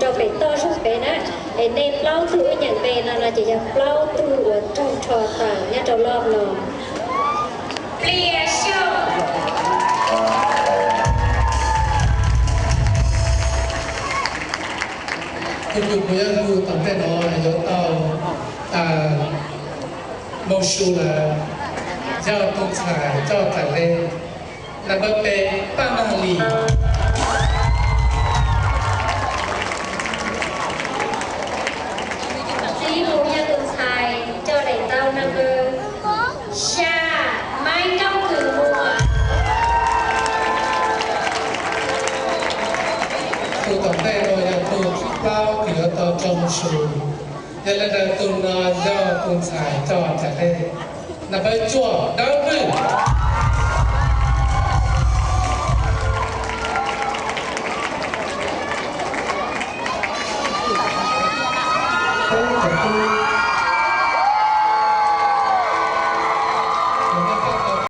cho phải to chút bé nè nên lau thứ nhận về là chỉ là lau từ ở trong trò tảng nha trò lọp nóคุณคุณผู้ยังดูตั้งแต่น้อยยศเอาโมชูลาเจ้าตุงชายเจ้าแต่เล่นับเป็นป้ามาลีซีมูยังตุงชายเจ้าไหนเต้านับเป็นชาไม่ต้องถือมัวตัวตั้งแต่น้อยตัวเล่าเกี่ยวกับจอมชูยันระดับตัวน้อยเจ้าตุงชายเจ้าแต่เล่นับเป็นจั่วดาวรุ่งThank you.